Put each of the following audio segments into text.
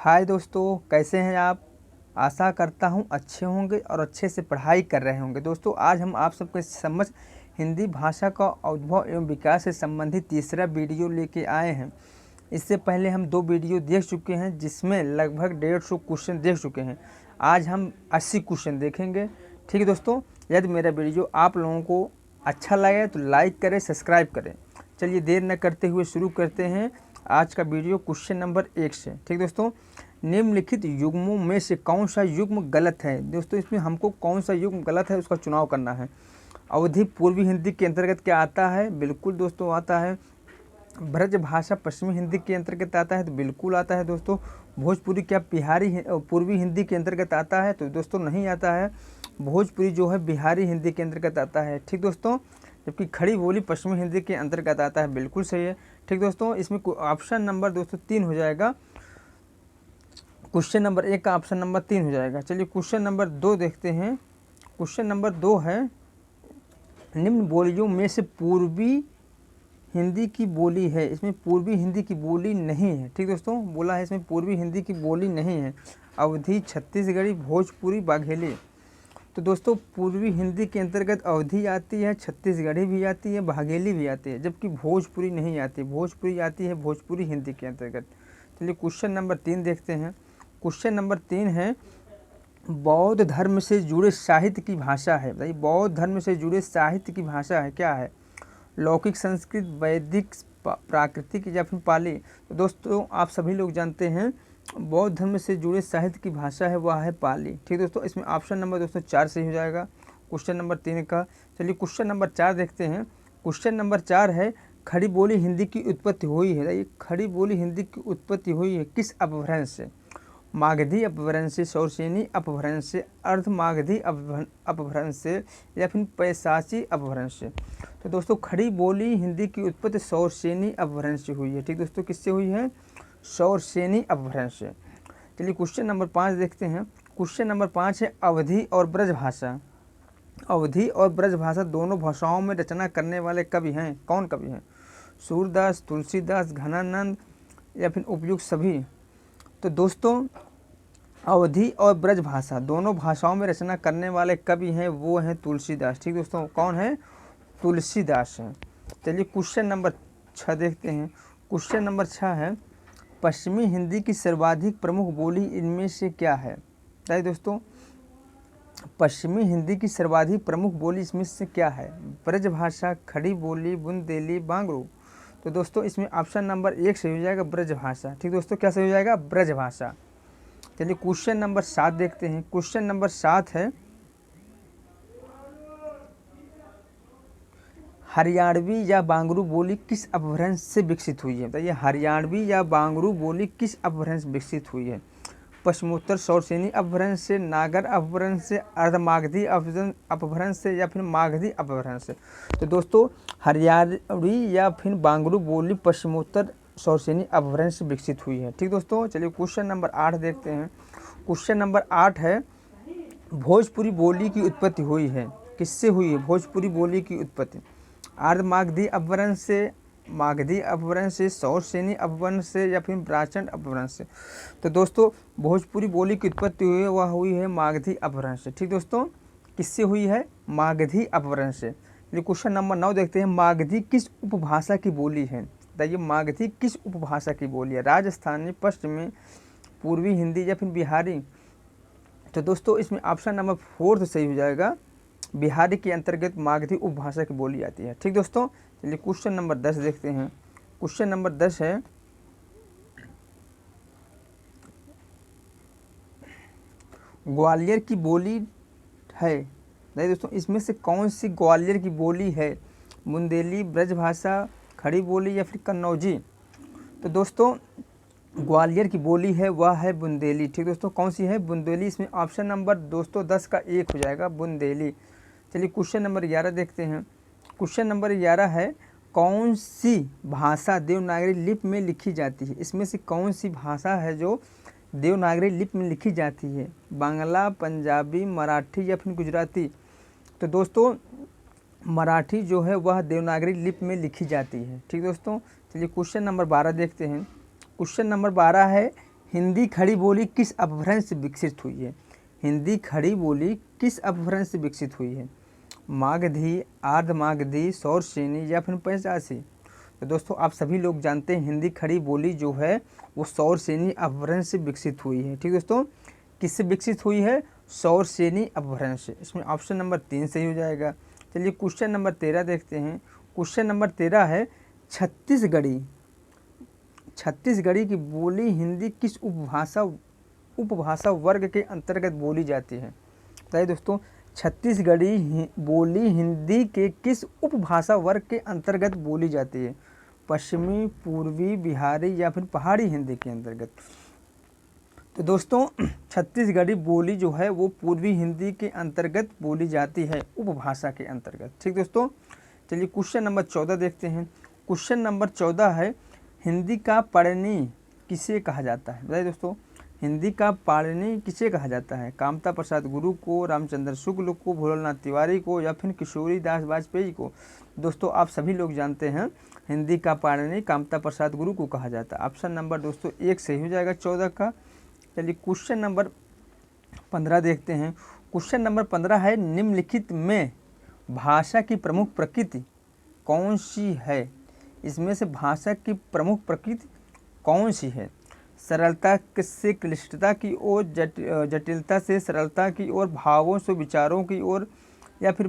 हाय दोस्तों, कैसे हैं आप। आशा करता हूं अच्छे होंगे और अच्छे से पढ़ाई कर रहे होंगे। दोस्तों, आज हम आप सबके समझ हिंदी भाषा का उद्भव एवं विकास से संबंधित तीसरा वीडियो लेके आए हैं। इससे पहले हम 2 वीडियो देख चुके हैं जिसमें लगभग 150 क्वेश्चन देख चुके हैं। आज हम 80 क्वेश्चन देखेंगे। ठीक है दोस्तों, यदि मेरा वीडियो आप लोगों को अच्छा लगे तो लाइक करें, सब्सक्राइब करें। चलिए देर न करते हुए शुरू करते हैं आज का वीडियो क्वेश्चन नंबर 1 से। ठीक दोस्तों, निम्नलिखित युग्मों में से कौन सा युग्म गलत है। दोस्तों, इसमें हमको कौन सा युग्म गलत है उसका चुनाव करना है। अवधी पूर्वी हिंदी के अंतर्गत क्या आता है? बिल्कुल दोस्तों आता है। ब्रज भाषा पश्चिमी हिंदी के अंतर्गत आता है तो बिल्कुल आता है दोस्तों। भोजपुरी क्या पूर्वी हिंदी के अंतर्गत आता है? तो दोस्तों नहीं आता है। भोजपुरी जो है बिहारी हिंदी के अंतर्गत आता है। ठीक दोस्तों, जबकि खड़ी बोली पश्चिमी हिंदी के अंतर्गत आता है। बिल्कुल सही है। ठीक दोस्तों, इसमें ऑप्शन नंबर दोस्तों 3 हो जाएगा। क्वेश्चन नंबर 1 का ऑप्शन नंबर 3 हो जाएगा। चलिए क्वेश्चन नंबर 2 देखते हैं। क्वेश्चन नंबर 2 है, निम्न बोलियों में से पूर्वी हिंदी की बोली है। इसमें पूर्वी हिंदी की बोली नहीं है। ठीक दोस्तों, बोला है इसमें पूर्वी हिंदी की बोली नहीं है। अवधी, छत्तीसगढ़ी, भोजपुरी, बाघेली। तो दोस्तों, पूर्वी हिंदी के अंतर्गत अवधी आती है, छत्तीसगढ़ी भी आती है, बाघेली भी आती है, जबकि भोजपुरी नहीं आती। भोजपुरी आती है भोजपुरी हिंदी के अंतर्गत। चलिए क्वेश्चन नंबर 3 देखते हैं। क्वेश्चन नंबर 3 है, बौद्ध धर्म से जुड़े साहित्य की भाषा है। भाई, बौद्ध धर्म से जुड़े साहित्य की भाषा है क्या है? लौकिक, संस्कृत, वैदिक, प्राकृतिक या फिर पाली। तो दोस्तों, आप सभी लोग जानते हैं बौद्ध धर्म से जुड़े साहित्य की भाषा है वह है पाली। ठीक दोस्तों, इसमें ऑप्शन नंबर दोस्तों 4 सही हो जाएगा क्वेश्चन नंबर 3 का। चलिए क्वेश्चन नंबर 4 देखते हैं। क्वेश्चन नंबर 4 है, खड़ी बोली हिंदी की उत्पत्ति हुई है। ये खड़ी बोली हिंदी की उत्पत्ति हुई है किस अपभ्रंश से? मागधी अपभ्रंश से, शौरसेनी अपभ्रंश से, अर्धमागधी अपभ्रंश से या फिर पैशाची अपभ्रंश से। तो दोस्तों, खड़ी बोली हिंदी की उत्पत्ति शौरसेनी अपभ्रंश से हुई है। ठीक दोस्तों, किससे हुई है? शौरसेनी अपभ्रंश से। चलिए क्वेश्चन नंबर 5 देखते हैं। क्वेश्चन नंबर 5 है, अवधी और ब्रज भाषा। अवधी और ब्रज भाषा दोनों भाषाओं में रचना करने वाले कवि हैं। कौन कवि हैं? सूरदास, तुलसीदास, घनानंद या फिर उपयुक्त सभी। तो दोस्तों, अवधी और ब्रज भाषा दोनों भाषाओं में रचना करने वाले कवि हैं वो हैं तुलसीदास। ठीक दोस्तों, कौन है? तुलसीदास हैं। चलिए क्वेश्चन नंबर 6 देखते हैं। क्वेश्चन नंबर 6 है, पश्चिमी हिंदी की सर्वाधिक प्रमुख बोली इनमें से क्या है? बताइए दोस्तों, पश्चिमी हिंदी की सर्वाधिक प्रमुख बोली इसमें से क्या है? ब्रज भाषा, खड़ी बोली, बुंदेली, बांगरू। तो दोस्तों, इसमें ऑप्शन नंबर 1 सही हो जाएगा, ब्रज भाषा। ठीक दोस्तों, क्या सही हो जाएगा? ब्रज भाषा। चलिए क्वेश्चन नंबर 7 देखते हैं। क्वेश्चन नंबर 7 है, हरियाणवी या बांगरू बोली किस अपभ्रंश से विकसित हुई है? बताइए, हरियाणवी या बांगरू बोली किस अपभ्रंश विकसित हुई है? पश्चिमोत्तर शौरसेनी अपभ्रंश से, नागर अपभ्रंश से, अर्धमागधी अपभ्रंश से या फिर मागधी अपभ्रंश से। तो दोस्तों, हरियाणवी या फिर बांगरू बोली पश्चिमोत्तर शौरसेनी अपभ्रंश से विकसित हुई है। ठीक दोस्तों, चलिए क्वेश्चन नंबर 8 देखते हैं। क्वेश्चन नंबर 8 है, भोजपुरी बोली की उत्पत्ति हुई है किससे हुई है? भोजपुरी बोली की उत्पत्ति अर्धमागधी अपभ्रंश से, मागधी अपभ्रंश से, शौरसेनी अपभ्रंश से या फिर ब्राह्मण अपभ्रंश से। तो दोस्तों, भोजपुरी बोली की उत्पत्ति हुई है वह हुई है मागधी अपभ्रंश से। ठीक दोस्तों, किससे हुई है? मागधी अपभ्रंश से। क्वेश्चन नंबर 9 देखते हैं, मागधी किस उपभाषा की बोली है? बताइए, मागधी किस उपभाषा की बोली है? राजस्थानी, पश्चिमी, पूर्वी हिंदी या फिर बिहारी। तो दोस्तों, इसमें ऑप्शन नंबर 4 सही हो जाएगा, बिहारी के अंतर्गत मागधी उपभाषा की बोली आती है। ठीक दोस्तों, चलिए क्वेश्चन नंबर 10 देखते हैं। क्वेश्चन नंबर 10 है, ग्वालियर की बोली है। नहीं दोस्तों, इसमें से कौन सी ग्वालियर की बोली है? बुंदेली, ब्रजभाषा, खड़ी बोली या फिर कन्नौजी। तो दोस्तों, ग्वालियर की बोली है वह है बुंदेली। ठीक दोस्तों, कौन सी है? बुंदेली। इसमें ऑप्शन नंबर दोस्तों 10 का 1 हो जाएगा, बुंदेली। चलिए क्वेश्चन नंबर 11 देखते हैं। क्वेश्चन नंबर 11 है, कौन सी भाषा देवनागरी लिपि में लिखी जाती है? इसमें से कौन सी भाषा है जो देवनागरी लिपि में लिखी जाती है? बांग्ला, पंजाबी, मराठी या फिर गुजराती। तो दोस्तों, मराठी जो है वह देवनागरी लिपि में लिखी जाती है। ठीक दोस्तों, चलिए क्वेश्चन नंबर 12 देखते हैं। क्वेश्चन नंबर 12 है, हिंदी खड़ी बोली किस अपभ्रंश से विकसित हुई है? हिंदी खड़ी बोली किस अपभ्रंश से विकसित हुई है? मागधी, आर्धमागधी, सौरसेनी या फिर पैंचासी? तो दोस्तों आप सभी लोग जानते हैं हिंदी खड़ी बोली जो है वो सौरसेनी अपभ्रंश से विकसित हुई है। ठीक दोस्तों, किससे विकसित हुई है? सौरसेनी अपभ्रंश से। इसमें ऑप्शन नंबर 3 सही हो जाएगा। चलिए क्वेश्चन नंबर 13 देखते हैं। क्वेश्चन नंबर 13 है छत्तीसगढ़ी की बोली हिंदी किस उपभाषा वर्ग के अंतर्गत बोली जाती है? बताइए दोस्तों, छत्तीसगढ़ी बोली हिंदी के किस उपभाषा वर्ग के अंतर्गत बोली जाती है? पश्चिमी, पूर्वी, बिहारी या फिर पहाड़ी हिंदी के अंतर्गत? तो दोस्तों छत्तीसगढ़ी बोली जो है वो पूर्वी हिंदी के अंतर्गत बोली जाती है, उपभाषा के अंतर्गत। ठीक दोस्तों, चलिए क्वेश्चन नंबर 14 देखते हैं। क्वेश्चन नंबर 14 है हिंदी का पाणिनि किसे कहा जाता है? बताइए दोस्तों, हिंदी का पाणिनि किसे कहा जाता है? कामता प्रसाद गुरु को, रामचंद्र शुक्ल को, भोलानाथ तिवारी को या फिर किशोरी दास वाजपेयी को? दोस्तों आप सभी लोग जानते हैं हिंदी का पाणिनि कामता प्रसाद गुरु को कहा जाता है। ऑप्शन नंबर दोस्तों 1 सही हो जाएगा 14 का। चलिए क्वेश्चन नंबर 15 देखते हैं। क्वेश्चन नंबर 15 है निम्नलिखित में भाषा की प्रमुख प्रकृति कौन सी है? इसमें से भाषा की प्रमुख प्रकृति कौन सी है? सरलता से क्लिष्टता की ओर, जटिलता से सरलता की ओर, भावों से विचारों की ओर या फिर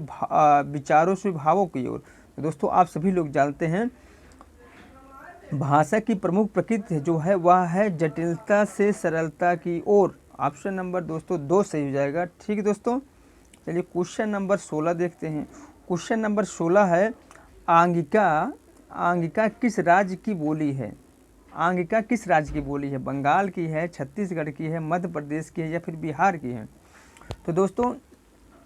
विचारों से भावों की ओर? तो दोस्तों आप सभी लोग जानते हैं भाषा की प्रमुख प्रकृति जो है वह है जटिलता से सरलता की ओर। ऑप्शन नंबर दोस्तों 2 सही हो जाएगा। ठीक है दोस्तों, चलिए क्वेश्चन नंबर 16 देखते हैं। क्वेश्चन नंबर 16 है आंगिका किस राज्य की बोली है? आंगिका किस राज्य की बोली है? बंगाल की है, छत्तीसगढ़ की है, मध्य प्रदेश की है या फिर बिहार की है? तो दोस्तों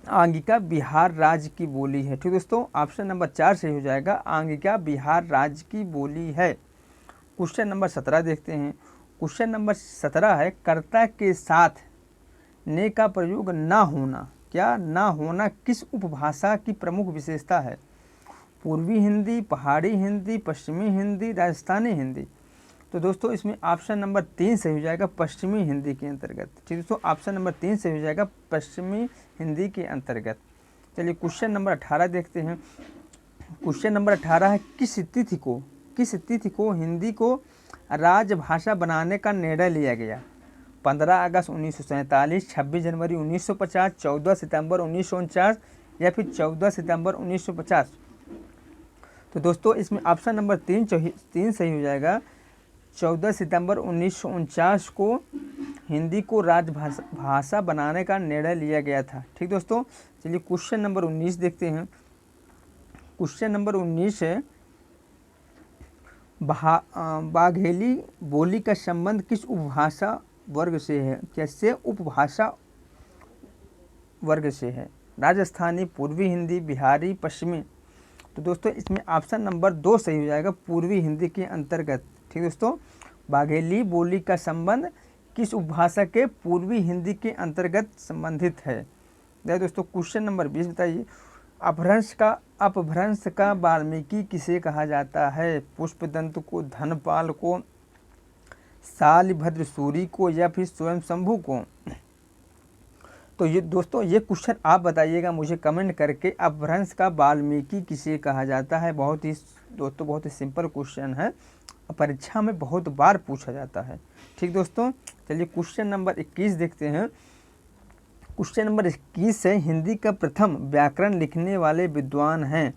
आंगिका बिहार राज्य की बोली है। ठीक दोस्तों, ऑप्शन नंबर 4 सही हो जाएगा। आंगिका बिहार राज्य की बोली है। क्वेश्चन नंबर 17 देखते हैं। क्वेश्चन नंबर 17 है कर्ता के साथ ने का प्रयोग ना होना, क्या ना होना किस उपभाषा की प्रमुख विशेषता है? पूर्वी हिंदी, पहाड़ी हिंदी, पश्चिमी हिंदी, राजस्थानी हिंदी? तो दोस्तों इसमें ऑप्शन नंबर 3 सही हो जाएगा पश्चिमी हिंदी के अंतर्गत। ठीक दोस्तों, ऑप्शन नंबर 3 सही हो जाएगा पश्चिमी हिंदी के अंतर्गत। चलिए क्वेश्चन नंबर 18 देखते हैं। क्वेश्चन नंबर 18 है किस तिथि को हिंदी को राजभाषा बनाने का निर्णय लिया गया? 15 अगस्त 1947, 26 जनवरी 1950, 14 सितंबर 1949 या फिर 14 सितंबर 1950? तो दोस्तों इसमें ऑप्शन नंबर 3 सही हो जाएगा। 14 सितंबर 1949 को हिंदी को राजभाषा बनाने का निर्णय लिया गया था। ठीक दोस्तों, चलिए क्वेश्चन नंबर 19 देखते हैं। क्वेश्चन नंबर 19 है बाघेली बोली का संबंध किस उपभाषा वर्ग से है? कैसे उपभाषा वर्ग से है? राजस्थानी, पूर्वी हिंदी, बिहारी, पश्चिमी? तो दोस्तों इसमें ऑप्शन नंबर 2 सही हो जाएगा पूर्वी हिंदी के अंतर्गत। ठीक दोस्तों, बाघेली बोली का संबंध किस उपभाषा के पूर्वी हिंदी के अंतर्गत संबंधित है? दोस्तों क्वेश्चन नंबर 20 बताइए। अपभ्रंश का वाल्मीकि किसे कहा जाता है? पुष्पदंत को, धनपाल को, शालिभद्र सूरी को या फिर स्वयं शंभू को? तो ये दोस्तों ये क्वेश्चन आप बताइएगा मुझे कमेंट करके, अपभ्रंश का वाल्मीकि किसे कहा जाता है? बहुत ही सिंपल क्वेश्चन है, परीक्षा में बहुत बार पूछा जाता है। ठीक दोस्तों, चलिए क्वेश्चन नंबर 21 देखते हैं। क्वेश्चन नंबर 21 है हिंदी का प्रथम व्याकरण लिखने वाले विद्वान हैं?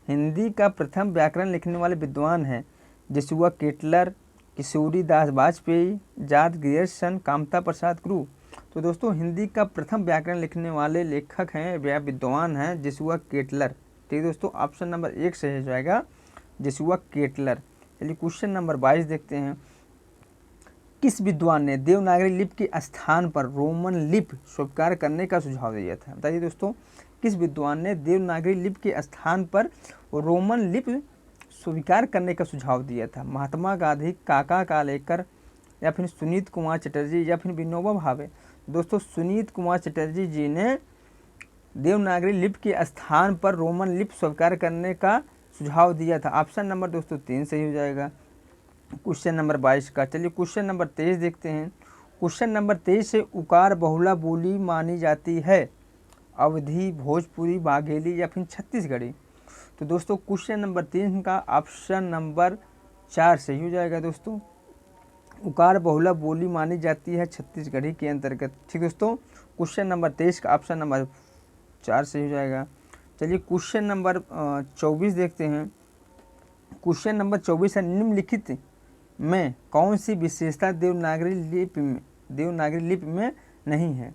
हिंदी का प्रथम व्याकरण लिखने वाले विद्वान हैं जसुआ केटलर, किशोरी दास वाजपेयी, जॉर्ज ग्रियर्सन, कामता प्रसाद गुरु? तो दोस्तों हिंदी का प्रथम व्याकरण लिखने वाले लेखक हैं या विद्वान हैं जसुआ केटलर। ठीक दोस्तों, ऑप्शन नंबर 1 सही हो जाएगा जसुआ केटलर। चलिए क्वेश्चन नंबर 22 देखते हैं। किस विद्वान ने देवनागरी लिपि के स्थान पर रोमन लिपि स्वीकार करने का सुझाव दिया था? बताइए दोस्तों, किस विद्वान ने देवनागरी लिपि के स्थान पर रोमन लिपि स्वीकार करने का सुझाव दिया था? महात्मा गांधी, काका कालेकर या फिर सुनीत कुमार चटर्जी या फिर विनोबा भावे? दोस्तों सुनीत कुमार चटर्जी जी ने देवनागरी लिपि के स्थान पर रोमन लिपि स्वीकार करने का सुझाव दिया था। ऑप्शन नंबर दोस्तों 3 सही हो जाएगा क्वेश्चन नंबर 22 का। चलिए क्वेश्चन नंबर 23 देखते हैं। क्वेश्चन नंबर 23 है, उकार बहुला बोली मानी जाती है, अवधी, भोजपुरी, बाघेली या फिर छत्तीसगढ़ी। तो दोस्तों क्वेश्चन नंबर 3 का ऑप्शन नंबर 4 सही हो जाएगा दोस्तों। उकार बहुला बोली मानी जाती है छत्तीसगढ़ी के अंतर्गत। ठीक दोस्तों, क्वेश्चन नंबर 23 का ऑप्शन नंबर 4 सही हो जाएगा। चलिए क्वेश्चन नंबर 24 देखते हैं। क्वेश्चन नंबर 24 है, निम्नलिखित में कौन सी विशेषता देवनागरी लिपि में नहीं है।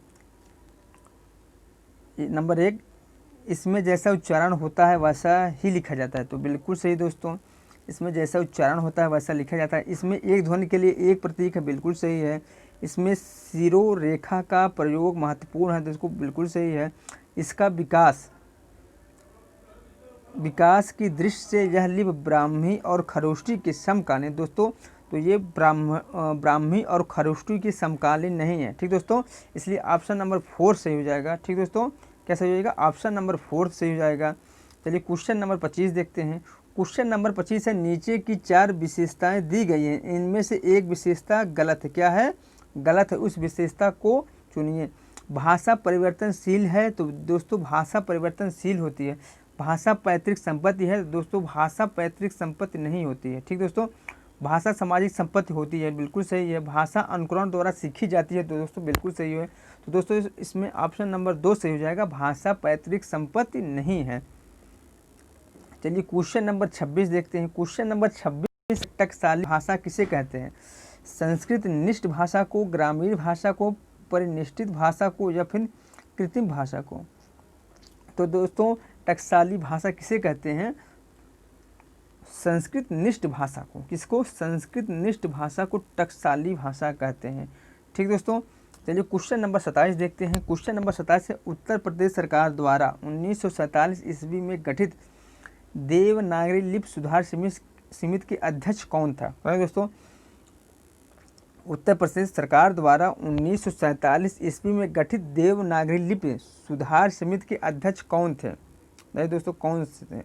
नंबर 1, इसमें जैसा उच्चारण होता है वैसा ही लिखा जाता है। तो बिल्कुल सही दोस्तों, इसमें जैसा उच्चारण होता है वैसा लिखा जाता है। इसमें एक ध्वनि के लिए एक प्रतीक है, बिल्कुल सही है। इसमें शिरोरेखा का प्रयोग महत्वपूर्ण है, तो इसको बिल्कुल सही है। इसका विकास की दृष्टि से यह लिपि ब्राह्मी और खरोष्टी के समकालीन दोस्तों, तो ये ब्राह्मी और खरोष्टी की समकालीन नहीं है। ठीक दोस्तों, इसलिए ऑप्शन नंबर 4 सही हो जाएगा। ठीक दोस्तों, क्या सही हो जाएगा? ऑप्शन नंबर 4 सही हो जाएगा। चलिए क्वेश्चन नंबर 25 देखते हैं। क्वेश्चन नंबर 25 है, नीचे की 4 विशेषताएं दी गई हैं, इनमें से एक विशेषता गलत है। क्या है? गलत है, उस विशेषता को चुनिए। भाषा परिवर्तनशील है, तो दोस्तों भाषा परिवर्तनशील होती है। भाषा पैतृक संपत्ति है, दोस्तों भाषा पैतृक संपत्ति नहीं होती है। ठीक दोस्तों, भाषा सामाजिक संपत्ति होती है, बिल्कुल सही है। भाषा अनुकरण द्वारा सीखी जाती है, तो दोस्तों बिल्कुल सही है। तो दोस्तों इसमें ऑप्शन नंबर 2 सही हो जाएगा, भाषा पैतृक संपत्ति नहीं है। चलिए क्वेश्चन नंबर 26 देखते हैं। क्वेश्चन नंबर 26, टकसाली भाषा किसे कहते हैं? संस्कृत निष्ठ भाषा को, ग्रामीण भाषा को, परिनिष्ठित भाषा को या फिर कृत्रिम भाषा को? तो दोस्तों टकसाली भाषा किसे कहते हैं? संस्कृत निष्ठ भाषा को। किसको? संस्कृत निष्ठ भाषा को टकसाली भाषा कहते हैं। ठीक दोस्तों, चलिए क्वेश्चन नंबर 27 देखते हैं। क्वेश्चन नंबर 27 है, उत्तर प्रदेश सरकार द्वारा 1947 ईस्वी में गठित देवनागरी लिपि सुधार समिति के अध्यक्ष कौन था? दोस्तों उत्तर प्रदेश सरकार द्वारा 1947 ईस्वी में गठित देवनागरी लिपि सुधार समिति के अध्यक्ष कौन थे? नहीं दोस्तों, कौन से थे?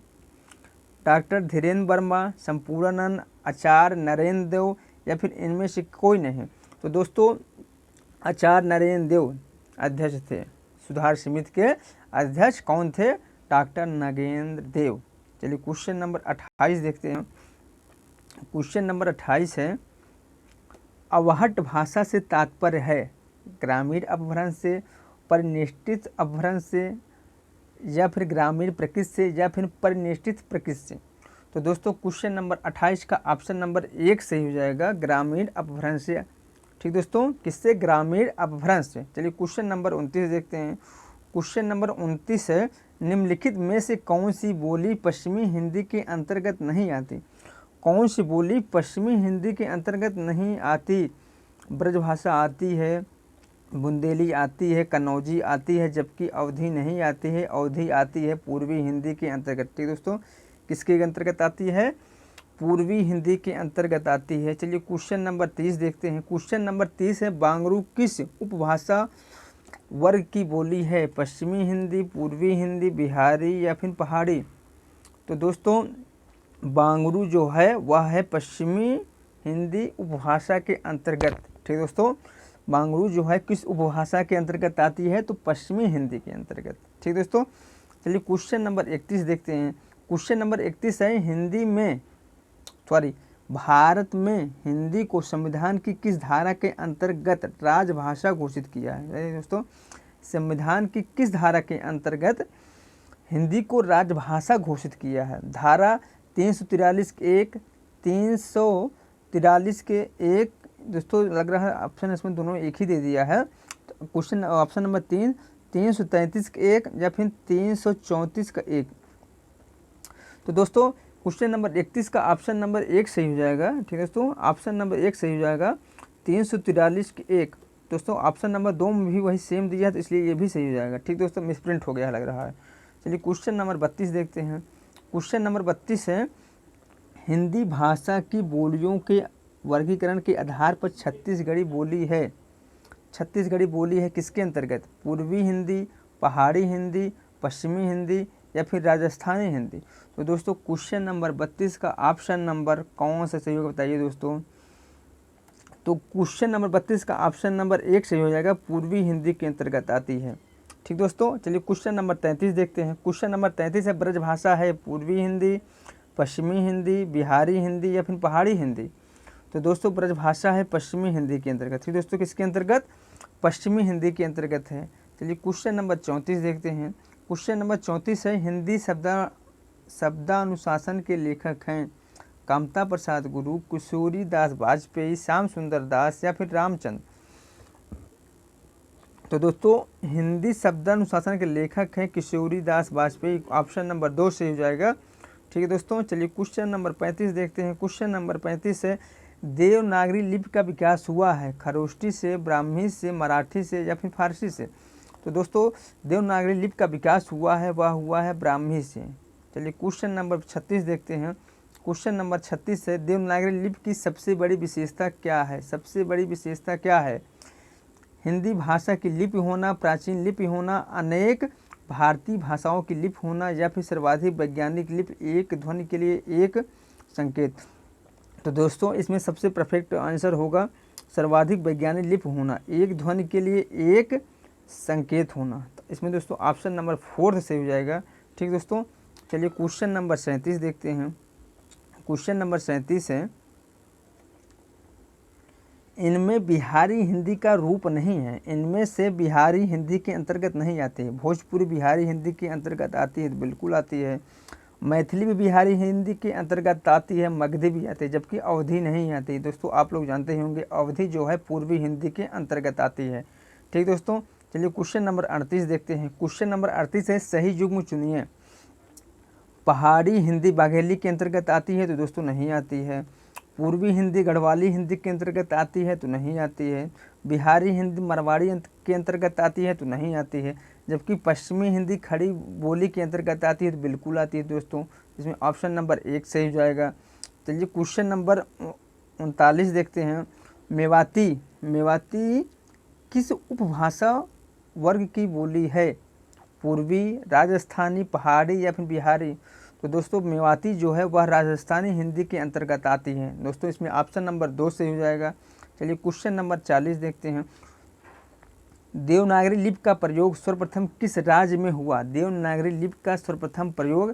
डॉक्टर धीरेन्द्र वर्मा, संपूर्णानंद, आचार्य नरेंद्र देव या फिर इनमें से कोई नहीं? तो दोस्तों आचार्य नरेंद्र देव अध्यक्ष थे। सुधार समिति के अध्यक्ष कौन थे? डॉक्टर नरेंद्र देव। चलिए क्वेश्चन नंबर 28 देखते हैं। क्वेश्चन नंबर 28 है, अवहट भाषा से तात्पर्य है ग्रामीण अपभ्रंश से, परिनिष्ठित अपभ्रंश से या फिर ग्रामीण प्रकृति से या फिर परिनिष्ठित प्रकृति से? तो दोस्तों क्वेश्चन नंबर 28 का ऑप्शन नंबर 1 सही हो जाएगा, ग्रामीण अपभ्रंश से। ठीक दोस्तों, किससे? ग्रामीण अपभ्रंश से। चलिए क्वेश्चन नंबर 29 देखते हैं। क्वेश्चन नंबर 29 है, निम्नलिखित में से कौन सी बोली पश्चिमी हिंदी के अंतर्गत नहीं आती? कौन सी बोली पश्चिमी हिंदी के अंतर्गत नहीं आती? ब्रजभाषा आती है, बुंदेली आती है, कन्नौजी आती है, जबकि अवधी नहीं आती है। अवधी आती है पूर्वी हिंदी के अंतर्गत। ठीक दोस्तों, किसके अंतर्गत आती है? पूर्वी हिंदी के अंतर्गत आती है। चलिए क्वेश्चन नंबर 30 देखते हैं। क्वेश्चन नंबर 30 है, बांगरू किस उपभाषा वर्ग की बोली है? पश्चिमी हिंदी, पूर्वी हिंदी, बिहारी या फिर पहाड़ी? तो दोस्तों बांगरू जो है वह है पश्चिमी हिंदी उपभाषा के अंतर्गत। ठीक दोस्तों, बांगरू जो है किस उपभाषा के अंतर्गत आती है? तो पश्चिमी हिंदी के अंतर्गत। ठीक दोस्तों, चलिए क्वेश्चन नंबर 31 देखते हैं। क्वेश्चन नंबर 31 है, भारत में हिंदी को संविधान की किस धारा के अंतर्गत राजभाषा घोषित किया है? दोस्तों संविधान की किस धारा के अंतर्गत हिंदी को राजभाषा घोषित किया है? धारा 343 के 1, 343 के 1। दोस्तों लग रहा है ऑप्शन इसमें दोनों एक ही दे दिया है। तो क्वेश्चन ऑप्शन नंबर 3, 333 के 1 या फिर 334 का 1। तो दोस्तों क्वेश्चन नंबर 31 का ऑप्शन नंबर 1 सही हो जाएगा। ठीक है दोस्तों, ऑप्शन नंबर 1 सही हो जाएगा, 343 के 1। दोस्तों ऑप्शन नंबर 2 में भी वही सेम दिया है, तो इसलिए ये भी सही हो जाएगा। ठीक दोस्तों, मिसप्रिंट हो गया लग रहा है। चलिए क्वेश्चन नंबर 32 देखते हैं। क्वेश्चन नंबर 32 है, हिंदी भाषा की बोलियों के वर्गीकरण के आधार पर छत्तीसगढ़ी बोली है। छत्तीसगढ़ी बोली है किसके अंतर्गत? पूर्वी हिंदी, पहाड़ी हिंदी, पश्चिमी हिंदी या फिर राजस्थानी हिंदी? तो दोस्तों क्वेश्चन नंबर 32 का ऑप्शन नंबर कौन सा सही होगा बताइए दोस्तों। तो क्वेश्चन नंबर 32 का ऑप्शन नंबर 1 सही हो जाएगा, पूर्वी हिंदी के अंतर्गत आती है। ठीक दोस्तों, चलिए क्वेश्चन नंबर 33 देखते हैं। क्वेश्चन नंबर 33 है, ब्रजभाषा है पूर्वी हिंदी, पश्चिमी हिंदी, बिहारी हिंदी या फिर पहाड़ी हिंदी। तो दोस्तों ब्रजभाषा है पश्चिमी हिंदी के अंतर्गत। ठीक दोस्तों, किसके अंतर्गत? पश्चिमी हिंदी के अंतर्गत है। चलिए क्वेश्चन नंबर 34 देखते हैं। क्वेश्चन नंबर 34 है, हिंदी शब्दानुशासन के लेखक हैं कामता प्रसाद गुरु, किशोरी दास वाजपेयी, श्याम सुंदर दास या फिर रामचंद्र। तो दोस्तों हिंदी शब्दानुशासन के लेखक हैं किशोरी दास वाजपेयी, ऑप्शन नंबर 2 से हो जाएगा। ठीक है दोस्तों, चलिए क्वेश्चन नंबर 35 देखते हैं। क्वेश्चन नंबर 35 है, देवनागरी लिपि का विकास हुआ है खरोष्ठी से, ब्राह्मी से, मराठी से या फिर फारसी से। तो दोस्तों देवनागरी लिपि का विकास हुआ है, वह हुआ है ब्राह्मी से। चलिए क्वेश्चन नंबर 36 देखते हैं। क्वेश्चन नंबर 36 है, देवनागरी लिपि की सबसे बड़ी विशेषता क्या है? सबसे बड़ी विशेषता क्या है? हिंदी भाषा की लिपि होना, प्राचीन लिपि होना, अनेक भारतीय भाषाओं की लिपि होना या फिर सर्वाधिक वैज्ञानिक लिपि, एक ध्वनि के लिए एक संकेत। तो दोस्तों इसमें सबसे परफेक्ट आंसर होगा सर्वाधिक वैज्ञानिक लिपि होना, एक ध्वनि के लिए एक संकेत होना। तो इसमें दोस्तों ऑप्शन नंबर 4 से हो जाएगा। ठीक दोस्तों, चलिए क्वेश्चन नंबर 37 देखते हैं। क्वेश्चन नंबर 37 है, इनमें बिहारी हिंदी का रूप नहीं है, इनमें से बिहारी हिंदी के अंतर्गत नहीं आती है। भोजपुरी बिहारी हिंदी के अंतर्गत आती है, बिल्कुल आती है। मैथिली भी बिहारी हिंदी के अंतर्गत आती है, मगधी भी आती है, जबकि अवधी नहीं आती। दोस्तों आप लोग जानते ही होंगे अवधी जो है पूर्वी हिंदी के अंतर्गत आती है। ठीक दोस्तों, चलिए क्वेश्चन नंबर 38 देखते हैं। क्वेश्चन नंबर 38 है, सही युग्म चुनिए। पहाड़ी हिंदी बाघेली के अंतर्गत आती है, तो दोस्तों नहीं आती है। पूर्वी हिंदी गढ़वाली हिंदी के अंतर्गत आती है, तो नहीं आती है। बिहारी हिंदी मारवाड़ी के अंतर्गत आती है, तो नहीं आती है। जबकि पश्चिमी हिंदी खड़ी बोली के अंतर्गत आती है, तो बिल्कुल आती है दोस्तों। इसमें ऑप्शन नंबर 1 सही हो जाएगा। चलिए क्वेश्चन नंबर 39 देखते हैं। मेवाती किस उपभाषा वर्ग की बोली है? पूर्वी, राजस्थानी, पहाड़ी या फिर बिहारी। तो दोस्तों मेवाती जो है वह राजस्थानी हिंदी के अंतर्गत आती है। दोस्तों इसमें ऑप्शन नंबर 2 से हो जाएगा। चलिए क्वेश्चन नंबर 40 देखते हैं। देवनागरी लिपि का प्रयोग सर्वप्रथम किस राज्य में हुआ? देवनागरी लिपि का सर्वप्रथम प्रयोग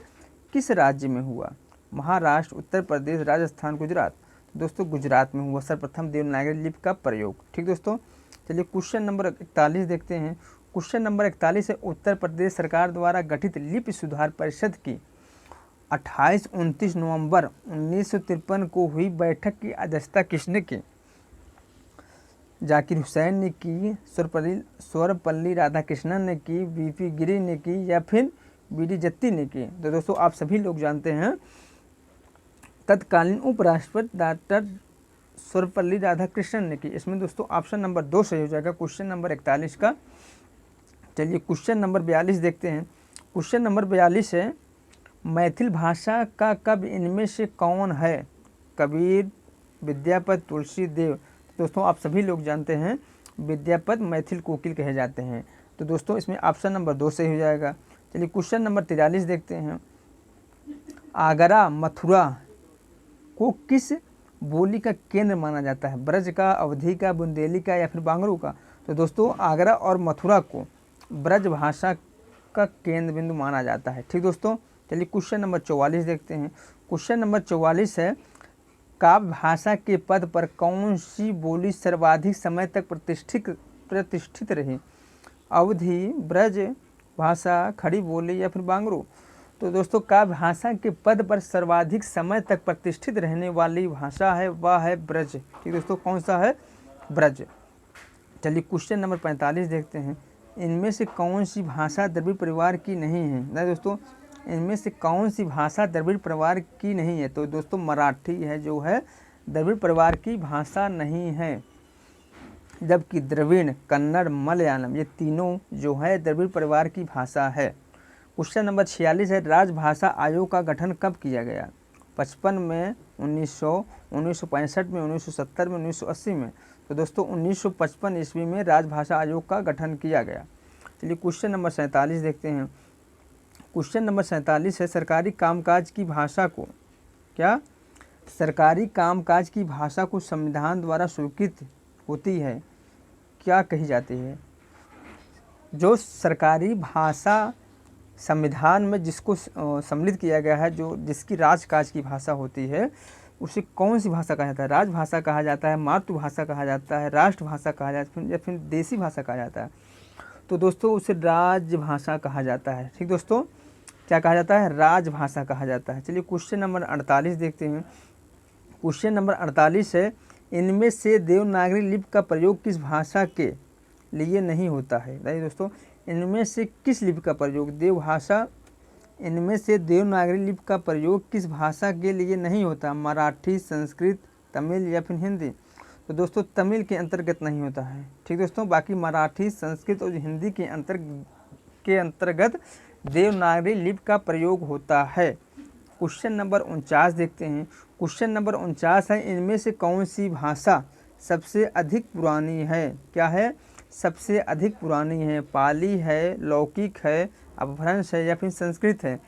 किस राज्य में हुआ? महाराष्ट्र, उत्तर प्रदेश, राजस्थान, गुजरात। दोस्तों गुजरात में हुआ सर्वप्रथम देवनागरी लिपि का प्रयोग। ठीक दोस्तों, चलिए क्वेश्चन नंबर 41 देखते हैं। क्वेश्चन नंबर 41 है, उत्तर प्रदेश सरकार द्वारा गठित लिपि सुधार परिषद की 28-29 नवंबर 1953 को हुई बैठक की अध्यक्षता किसने की? जाकिर हुसैन ने की, सर्वपल्ली राधाकृष्णन ने की, वीपी गिरी ने की या फिर बीडी जत्ती ने की। तो दोस्तों आप सभी लोग जानते हैं तत्कालीन उपराष्ट्रपति डॉक्टर सर्वपल्ली राधाकृष्णन ने की। इसमें दोस्तों ऑप्शन नंबर 2 सही हो जाएगा क्वेश्चन नंबर 41 का। चलिए क्वेश्चन नंबर 42 देखते हैं। क्वेश्चन नंबर 42 है, मैथिल भाषा का कवि इनमें से कौन है? कबीर, विद्यापति, तुलसीदेव। दोस्तों आप सभी लोग जानते हैं विद्यापति मैथिल कोकिल कहे जाते हैं। तो दोस्तों इसमें ऑप्शन नंबर 2 सही हो जाएगा। चलिए क्वेश्चन नंबर 43 देखते हैं। आगरा, मथुरा को किस बोली का केंद्र माना जाता है? ब्रज का, अवधी का, बुंदेली का या फिर बांगरू का। तो दोस्तों आगरा और मथुरा को ब्रज भाषा का केंद्र बिंदु माना जाता है। ठीक दोस्तों, चलिए क्वेश्चन नंबर 44 देखते हैं। क्वेश्चन नंबर 44 है, काव्य भाषा के पद पर कौन सी बोली सर्वाधिक समय तक प्रतिष्ठित रही? अवधी, ब्रज भाषा, खड़ी बोली या फिर बांगरू। तो दोस्तों काव्य भाषा के पद पर सर्वाधिक समय तक प्रतिष्ठित रहने वाली भाषा है वह है ब्रज। ठीक दोस्तों, कौन सा है? ब्रज। चलिए क्वेश्चन नंबर 45 देखते हैं। इनमें से कौन सी भाषा द्रविड़ परिवार की नहीं है? ना दोस्तों इनमें से कौन सी भाषा द्रविड़ परिवार की नहीं है? तो दोस्तों मराठी है जो है द्रविड़ परिवार की भाषा नहीं है, जबकि द्रविड़, कन्नड़, मलयालम ये तीनों जो है द्रविड़ परिवार की भाषा है। क्वेश्चन नंबर 46 है, राजभाषा आयोग का गठन कब किया गया? 55 में, 1900, 1965 में, 1970 में, 1980 में। तो दोस्तों 1955 ईस्वी में राजभाषा आयोग का गठन किया गया। चलिए क्वेश्चन नंबर 47 देखते हैं। क्वेश्चन नंबर 47 है, सरकारी कामकाज की भाषा को क्या? सरकारी कामकाज की भाषा को संविधान द्वारा स्वीकृत होती है क्या कही जाती है? जो सरकारी भाषा संविधान में जिसको सम्मिलित किया गया है, जो जिसकी राजकाज की भाषा होती है, उसे कौन सी भाषा कहा जाता है? राजभाषा कहा जाता है, मातृभाषा कहा जाता है, राष्ट्रभाषा कहा जाता है या फिर देसी भाषा कहा जाता है? तो दोस्तों उसे राजभाषा कहा जाता है। ठीक दोस्तों, क्या कहा जाता है? राजभाषा कहा जाता है। चलिए क्वेश्चन नंबर 48 देखते हैं। क्वेश्चन नंबर 48 है, इनमें से देवनागरी लिपि का प्रयोग किस भाषा के लिए नहीं होता है? देखिए दोस्तों, इनमें से किस लिपि का प्रयोग देवभाषा इनमें से देवनागरी लिपि का प्रयोग किस भाषा के लिए नहीं होता? मराठी, संस्कृत, तमिल या फिर हिंदी? तो दोस्तों तमिल के अंतर्गत नहीं होता है। ठीक दोस्तों, बाकी मराठी, संस्कृत और हिंदी के अंतर्गत देवनागरी लिपि का प्रयोग होता है। क्वेश्चन नंबर 49 देखते हैं। क्वेश्चन नंबर 49 है, इनमें से कौन सी भाषा सबसे अधिक पुरानी है? क्या है? सबसे अधिक पुरानी है। पाली है, लौकिक है, अपभ्रंश है या फिर संस्कृत है?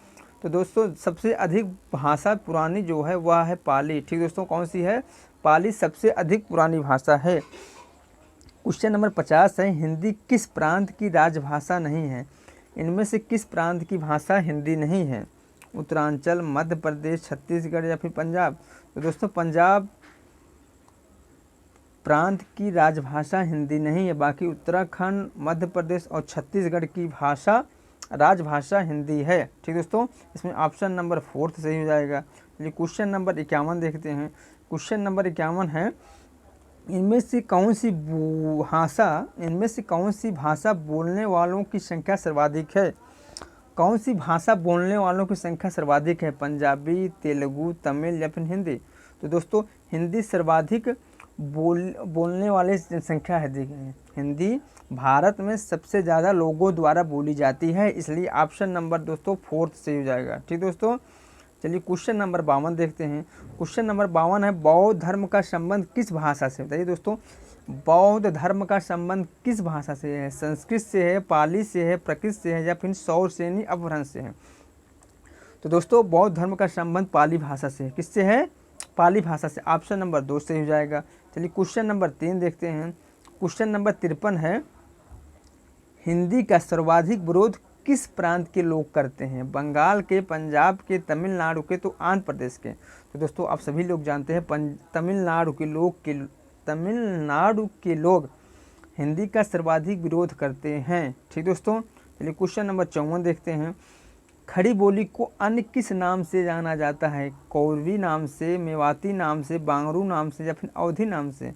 तो दोस्तों सबसे अधिक भाषा पुरानी जो है वह है पाली। ठीक दोस्तों, कौन सी है? पाली सबसे अधिक पुरानी भाषा है। क्वेश्चन नंबर 50 है, हिंदी किस प्रांत की राजभाषा नहीं है? इनमें से किस प्रांत की भाषा हिंदी नहीं है? उत्तरांचल, मध्य प्रदेश, छत्तीसगढ़ या फिर पंजाब? तो दोस्तों पंजाब प्रांत की राजभाषा हिंदी नहीं है, बाकी उत्तराखंड, मध्य प्रदेश और छत्तीसगढ़ की राजभाषा हिंदी है। ठीक दोस्तों, इसमें ऑप्शन नंबर 4 सही हो जाएगा। चलिए क्वेश्चन नंबर 51 देखते हैं। क्वेश्चन नंबर 51 है, इनमें से कौन सी भाषा बोलने वालों की संख्या सर्वाधिक है? कौन सी भाषा बोलने वालों की संख्या सर्वाधिक है? पंजाबी, तेलुगु, तमिल या फिर हिंदी? तो दोस्तों हिंदी सर्वाधिक बोलने वाले संख्या है। देखिए हिंदी भारत में सबसे ज़्यादा लोगों द्वारा बोली जाती है, इसलिए ऑप्शन नंबर दोस्तों 4 सही हो जाएगा। ठीक दोस्तों, चलिए क्वेश्चन नंबर 52 देखते हैं। क्वेश्चन नंबर 52 है, बौद्ध धर्म का संबंध किस भाषा से? बताइए दोस्तों, बौद्ध धर्म का संबंध किस भाषा से है? संस्कृत से है, पाली से है, प्राकृत से है या फिर सौरसेनी अपभ्रंश से है? तो दोस्तों बौद्ध धर्म का संबंध पाली भाषा से है। किससे है? पाली भाषा से। ऑप्शन नंबर 2 सही हो जाएगा। चलिए क्वेश्चन नंबर 3 देखते हैं। क्वेश्चन नंबर 53 है, हिंदी का सर्वाधिक विरोध किस प्रांत के लोग करते हैं? बंगाल के, पंजाब के, तमिलनाडु के, तो आंध्र प्रदेश के? तो दोस्तों आप सभी लोग जानते हैं तमिलनाडु के लोग हिंदी का सर्वाधिक विरोध करते हैं। ठीक दोस्तों, चलिए क्वेश्चन नंबर 54 देखते हैं। खड़ी बोली को अन्य किस नाम से जाना जाता है? कौरवी नाम से, मेवाती नाम से, बांगरू नाम से या फिर अवधी नाम से?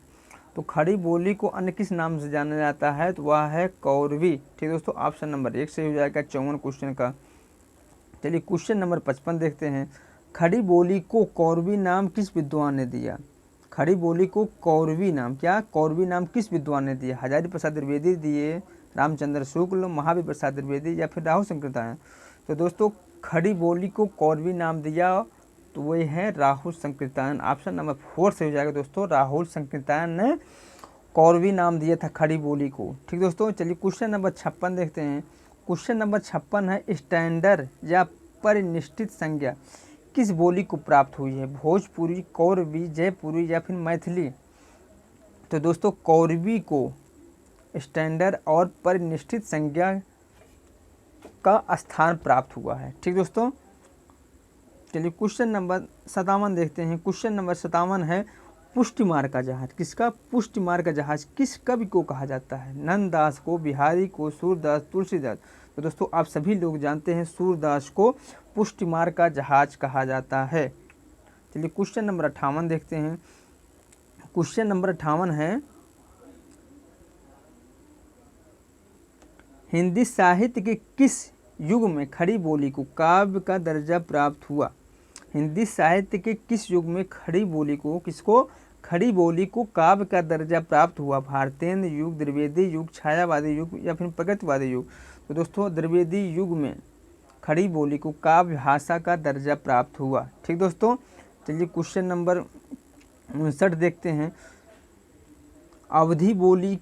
तो खड़ी बोली को अन्य किस नाम से जाना जाता है? तो वह है कौरवी। ठीक दोस्तों, ऑप्शन नंबर 1 सही हो जाएगा 54 क्वेश्चन का। चलिए क्वेश्चन नंबर 55 देखते हैं। खड़ी बोली को कौरवी नाम किस विद्वान ने दिया? खड़ी बोली को कौरवी नाम किस विद्वान ने दिया? हजारी प्रसाद द्विवेदी दिए, रामचंद्र शुक्ल, महावीर प्रसाद द्विवेदी या फिर राहुल संकृतायन? तो दोस्तों खड़ी बोली को कौरवी नाम दिया तो वही है राहुल संकृतायन। ऑप्शन नंबर 4 से हो जाएगा दोस्तों, राहुल संकृतायन ने कौरवी नाम दिया था खड़ी बोली को। ठीक दोस्तों, चलिए क्वेश्चन नंबर 56 देखते हैं। क्वेश्चन नंबर 56 है, स्टैंडर्ड या परिनिष्ठित संज्ञा किस बोली को प्राप्त हुई है? भोजपुरी, कौरवी, जयपुरी या फिर मैथिली? तो दोस्तों कौरवी को स्टैंडर्ड और परिनिष्ठित संज्ञा का स्थान प्राप्त हुआ है। ठीक दोस्तों, चलिए क्वेश्चन नंबर 57 देखते हैं। क्वेश्चन नंबर 57 है, पुष्टिमार्ग का जहाज किसका? पुष्टिमार्ग का जहाज किस कवि को कहा जाता है? नंददास को, बिहारी को, सूरदास, तुलसीदास? तो दोस्तों आप सभी लोग जानते हैं सूरदास को पुष्टिमार्ग का जहाज कहा जाता है। चलिए क्वेश्चन नंबर 58 देखते हैं। क्वेश्चन नंबर 58 है, हिंदी साहित्य के किस युग में खड़ी बोली को काव्य का दर्जा प्राप्त हुआ? हिंदी साहित्य के किस युग में खड़ी बोली को काव्य का दर्जा प्राप्त हुआ? भारतेंद्र युग, द्विवेदी युग, छायावादी युग या फिर प्रगतिवादी युग? तो दोस्तों द्विवेदी युग में खड़ी बोली को काव्य भाषा का दर्जा प्राप्त हुआ। ठीक दोस्तों, चलिए क्वेश्चन नंबर 59 देखते हैं। अवधी बोली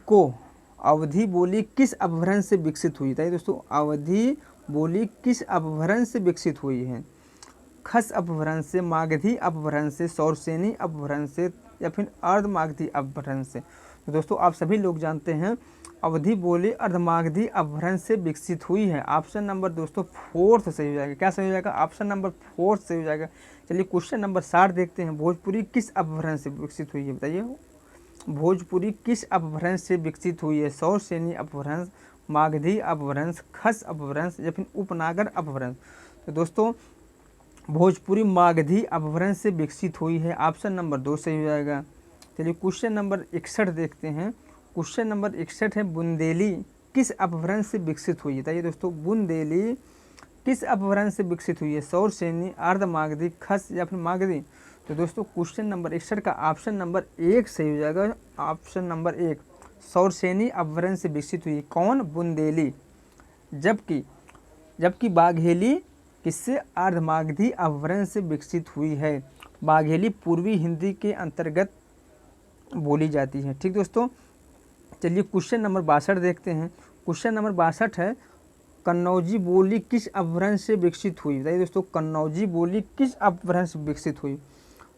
किस अपभ्रंश से विकसित हुई? था दोस्तों अवधी बोली किस अपभ्रंश से विकसित हुई है? खस अपभ्रंश से, मागधी अपभ्रंश से, सौरसेनी अपभ्रंश से या फिर अर्धमागधी अपभ्रंश से? तो दोस्तों आप सभी लोग जानते हैं अवधी बोली अर्धमागधी अपभ्रंश से विकसित हुई है। ऑप्शन नंबर दोस्तों 4 सही हो जाएगा। क्या सही हो जाएगा? ऑप्शन नंबर 4 सही हो जाएगा। चलिए क्वेश्चन नंबर 60 देखते हैं। भोजपुरी किस अपभ्रंश से विकसित हुई है? बताइए, भोजपुरी किस अपभ्रंश से विकसित हुई है? सौरसेनी अपभ्रंश, मागधी अपभ्रंश, खस अपभ्रंश या फिर उपनागर अपभ्रंश? तो दोस्तों भोजपुरी मागधी अपभ्रंश से विकसित हुई है। ऑप्शन नंबर 2 सही हो जाएगा। चलिए क्वेश्चन नंबर 61 देखते हैं। क्वेश्चन नंबर 61 है, बुंदेली किस अपभ्रंश से विकसित हुई है? बताइए दोस्तों, बुंदेली किस अपभ्रंश से विकसित हुई है? सौरसेनी, अर्धमागधी, खस या फिर मागधी? तो दोस्तों क्वेश्चन नंबर 61 का ऑप्शन नंबर 1 सही हो जाएगा। ऑप्शन नंबर 1 सौरसेनी अपभ्रंश से विकसित हुई। कौन? बुंदेली। जबकि बाघेली किससे? अर्धमागधी अपभ्रंश से विकसित हुई है। बाघेली पूर्वी हिंदी के अंतर्गत बोली जाती है। ठीक दोस्तों, चलिए क्वेश्चन नंबर 62 देखते हैं। क्वेश्चन नंबर 62 है, कन्नौजी बोली किस अपभ्रंश से विकसित हुई? बताइए दोस्तों, कन्नौजी बोली किस अपभ्रंश से विकसित हुई?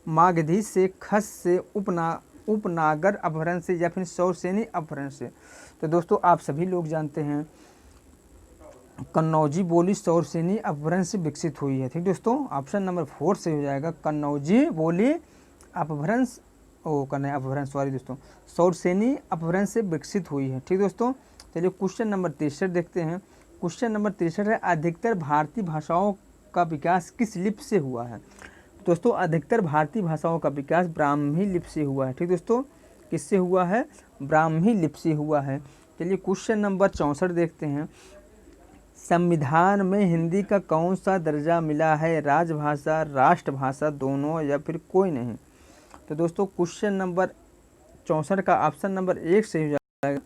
मागधी से, खस से, उपनागर अपभ्रंश से या फिर सौरसेनी अपभ्रंश से? तो दोस्तों आप सभी लोग जानते हैं कन्नौजी बोली सौरसेनी अपभ्रंश से विकसित हुई है। ठीक दोस्तों, ऑप्शन नंबर 4 से हो जाएगा। कन्नौजी बोली अपभ्रंश अपभ्रंश सॉरी दोस्तों, सौरसेनी अपभ्रंश से विकसित हुई है। ठीक दोस्तों, चलिए क्वेश्चन नंबर 63 देखते हैं। क्वेश्चन नंबर 63 है, अधिकतर भारतीय भाषाओं का विकास किस लिपि से हुआ है? दोस्तों अधिकतर भारतीय भाषाओं का विकास ब्राह्मी लिपि से हुआ है। ठीक दोस्तों, किससे हुआ है? ब्राह्मी लिपि से हुआ है। चलिए क्वेश्चन नंबर 64 देखते हैं। संविधान में हिंदी का कौन सा दर्जा मिला है? राजभाषा, राष्ट्रभाषा, दोनों या फिर कोई नहीं? तो दोस्तों क्वेश्चन नंबर 64 का ऑप्शन नंबर 1 सही हो जाएगा।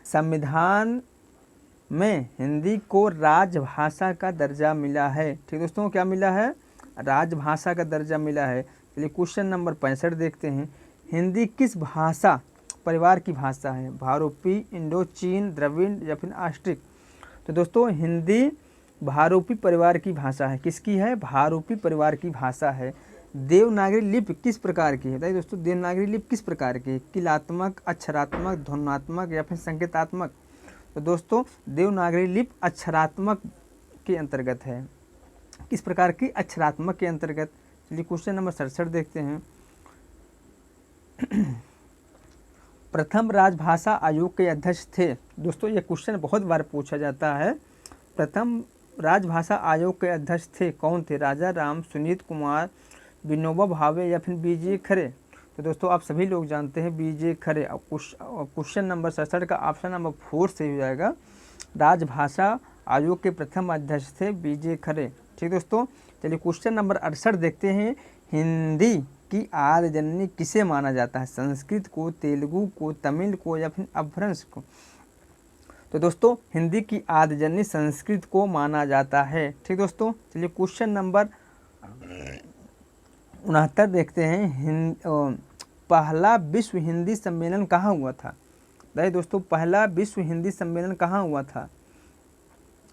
संविधान में हिंदी को राजभाषा का दर्जा मिला है। ठीक दोस्तों, क्या मिला है? राजभाषा का दर्जा मिला है। चलिए क्वेश्चन नंबर 65 देखते हैं। हिंदी किस भाषा परिवार की भाषा है? भारोपी, इंडो चीन, द्रविड़ या फिर आस्ट्रिक? तो दोस्तों हिंदी भारोपी परिवार की भाषा है। किसकी है? भारोपी परिवार की भाषा है। देवनागरी लिपि किस प्रकार की है? बताइए दोस्तों, देवनागरी लिपि किस प्रकार की है? किलात्मक, अक्षरात्मक, ध्वन्यात्मक या फिर संकेतात्मक? तो दोस्तों देवनागरी लिपि अक्षरात्मक के अंतर्गत है। किस प्रकार की? अक्षरात्मक के अंतर्गत। चलिए क्वेश्चन नंबर 67 देखते हैं। प्रथम राजभाषा आयोग के अध्यक्ष थे। दोस्तों ये क्वेश्चन बहुत बार पूछा जाता है। प्रथम राजभाषा आयोग के अध्यक्ष थे कौन थे? राजा राम, सुनीत कुमार, विनोबा भावे या फिर बीजे खरे? तो दोस्तों आप सभी लोग जानते हैं बीजे खरे। क्वेश्चन नंबर 67 का ऑप्शन नंबर 4 से हो जाएगा। राजभाषा आयोग के प्रथम अध्यक्ष थे बीजे खरे। ठीक दोस्तों, चलिए क्वेश्चन नंबर 68 देखते हैं। हिंदी की आदि जननी किसे माना जाता है? संस्कृत को, तेलुगु को, तमिल को या फिर अपभ्रंश को? तो दोस्तों हिंदी की आदि जननी संस्कृत को माना जाता है। ठीक दोस्तों, चलिए क्वेश्चन नंबर 69 देखते हैं। पहला विश्व हिंदी सम्मेलन कहाँ हुआ था? भाई दोस्तों पहला विश्व हिंदी सम्मेलन कहाँ हुआ था?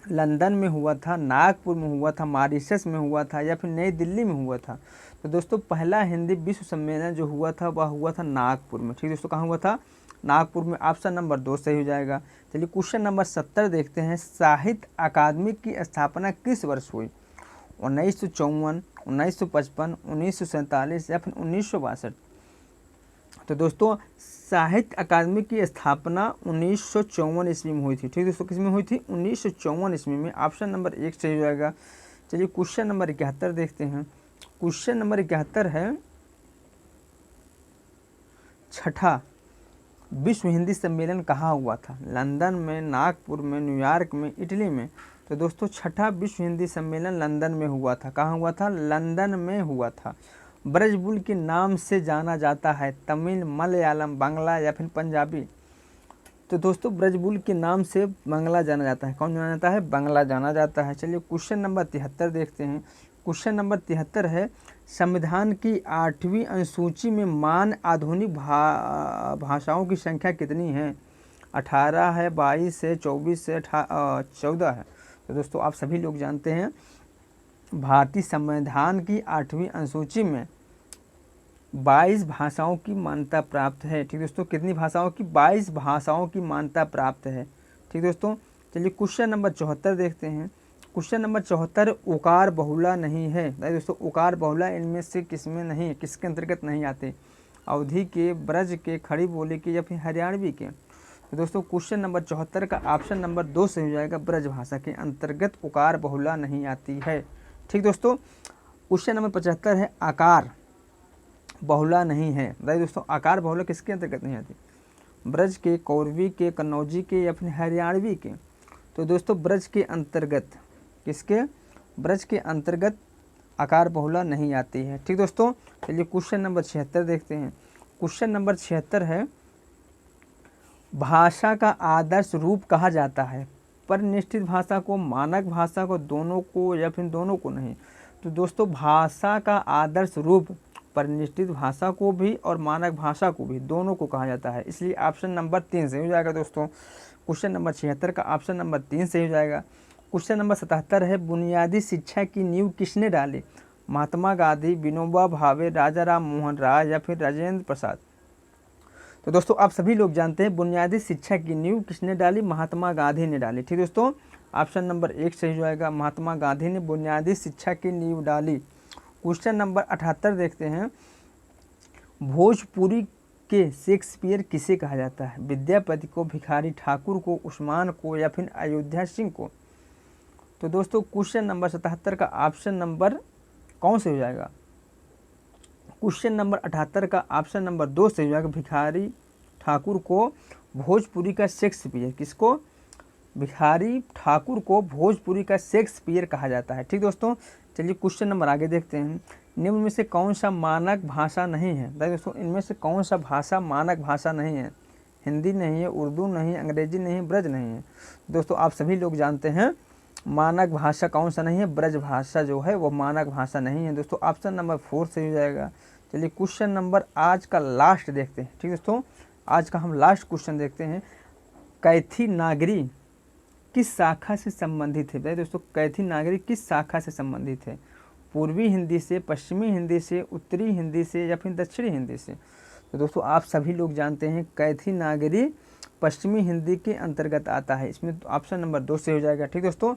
लंदन में हुआ था, नागपुर में हुआ था, मॉरिशस में हुआ था या फिर नई दिल्ली में हुआ था? तो दोस्तों पहला हिंदी विश्व सम्मेलन जो हुआ था वह हुआ था नागपुर में। ठीक दोस्तों, कहाँ हुआ था? नागपुर में। ऑप्शन नंबर 2 सही हो जाएगा। चलिए क्वेश्चन नंबर 70 देखते हैं। साहित्य अकादमी की स्थापना किस वर्ष हुई? 1954, 1955, 1947 या फिर 1962? तो दोस्तों साहित्य अकादमी की स्थापना 1954 ईस्वी में हुई थी। ठीक दोस्तों, किस में हुई थी? 1954 ईस्वी में। ऑप्शन नंबर 1 सही हो जाएगा। चलिए क्वेश्चन नंबर 71 देखते हैं। क्वेश्चन नंबर 71 है, छठा विश्व हिंदी सम्मेलन कहाँ हुआ था? लंदन में, नागपुर में, न्यूयॉर्क में, इटली में? तो दोस्तों छठा विश्व हिंदी सम्मेलन लंदन में हुआ था। कहाँ हुआ था? लंदन में हुआ था। ब्रजबुल के नाम से जाना जाता है तमिल, मलयालम, बांग्ला या फिर पंजाबी? तो दोस्तों ब्रजबुल के नाम से बांग्ला जाना जाता है। कौन जाना जाता है? बांग्ला जाना जाता है। चलिए क्वेश्चन नंबर 73 देखते हैं। क्वेश्चन नंबर 73 है, संविधान की 8वीं अनुसूची में मान्य आधुनिक भाषाओं की संख्या कितनी है? 18 है, 22 है, 24 है, 14 है? तो दोस्तों आप सभी लोग जानते हैं भारतीय संविधान की 8वीं अनुसूची में 22 भाषाओं की मान्यता प्राप्त है। ठीक दोस्तों, कितनी भाषाओं की? 22 भाषाओं की मान्यता प्राप्त है। ठीक दोस्तों, चलिए क्वेश्चन नंबर 74 देखते हैं। क्वेश्चन नंबर 74, उकार बहुला नहीं है। दोस्तों उकार बहुला इनमें से किसमें नहीं, किसके अंतर्गत नहीं आते? अवधी के, ब्रज के, खड़ी बोली के या फिर हरियाणवी के? तो दोस्तों क्वेश्चन नंबर 74 का ऑप्शन नंबर 2 से हो जाएगा, ब्रज भाषा के अंतर्गत उकार बहुला नहीं आती है। ठीक दोस्तों, क्वेश्चन नंबर 75 है, आकार बहुला नहीं है। बताइए दोस्तों आकार बहुला किसके अंतर्गत नहीं आती? ब्रज के, कौरवी के, कन्नौजी के या फिर हरियाणवी के? तो दोस्तों ब्रज के अंतर्गत, किसके? ब्रज के अंतर्गत आकार बहुला नहीं आती है। ठीक दोस्तों, चलिए क्वेश्चन नंबर 76 देखते हैं। क्वेश्चन नंबर 76 है, भाषा का आदर्श रूप कहा जाता है? परिनिष्ठित भाषा को, मानक भाषा को, दोनों को या फिर दोनों को नहीं? तो दोस्तों भाषा का आदर्श रूप परिनिष्ठित भाषा को भी और मानक भाषा को भी, दोनों को कहा जाता है। इसलिए ऑप्शन नंबर 3 से हो जाएगा दोस्तों। क्वेश्चन नंबर 76 का ऑप्शन नंबर 3 से हो जाएगा। क्वेश्चन नंबर 77 है, बुनियादी शिक्षा की नींव किसने डाली? महात्मा गांधी, विनोबा भावे, राजा राम मोहन राय या फिर राजेंद्र प्रसाद? तो दोस्तों आप सभी लोग जानते हैं बुनियादी शिक्षा की नींव किसने डाली? महात्मा गांधी ने डाली। ठीक दोस्तों, ऑप्शन नंबर 1 सही हो जाएगा, महात्मा गांधी ने बुनियादी शिक्षा की नींव डाली। क्वेश्चन नंबर 78 देखते हैं, भोजपुरी के शेक्सपियर किसे कहा जाता है? विद्यापति को, भिखारी ठाकुर को, उस्मान को या फिर अयोध्या सिंह को? तो दोस्तों क्वेश्चन नंबर 77 का ऑप्शन नंबर कौन से हो जाएगा? क्वेश्चन नंबर 78 का ऑप्शन नंबर 2 से हो जाएगा, भिखारी ठाकुर को भोजपुरी का शेक्सपियर। किसको? भिखारी ठाकुर को भोजपुरी का शेक्सपियर कहा जाता है। ठीक दोस्तों, चलिए क्वेश्चन नंबर आगे देखते हैं। निम्न में से कौन सा मानक भाषा नहीं है? दोस्तों इनमें से कौन सा भाषा मानक भाषा नहीं है? हिंदी नहीं है, उर्दू नहीं, अंग्रेजी नहीं, ब्रज नहीं है? दोस्तों आप सभी लोग जानते हैं मानक भाषा कौन सा नहीं है? ब्रज भाषा जो है वो मानक भाषा नहीं है। दोस्तों ऑप्शन नंबर 4 से हो जाएगा। चलिए क्वेश्चन नंबर आज का लास्ट देखते हैं। ठीक दोस्तों, आज का हम लास्ट क्वेश्चन देखते हैं, कैथी नागरी किस शाखा से संबंधित है? बताइए दोस्तों कैथी नागरी किस शाखा से संबंधित है? पूर्वी हिंदी से, पश्चिमी हिंदी से, उत्तरी हिंदी से या फिर दक्षिणी हिंदी से? तो दोस्तों आप सभी लोग जानते हैं कैथी नागरी पश्चिमी हिंदी के अंतर्गत आता है। इसमें ऑप्शन नंबर 2 से हो जाएगा। ठीक दोस्तों,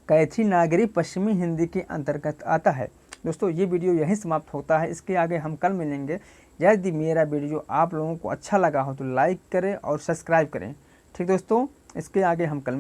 कैथी नागरी पश्चिमी हिंदी के अंतर्गत आता है। दोस्तों ये वीडियो यहीं समाप्त होता है, इसके आगे हम कल मिलेंगे। यदि मेरा वीडियो आप लोगों को अच्छा लगा हो तो लाइक करें और सब्सक्राइब करें। ठीक दोस्तों, इसके आगे हम कल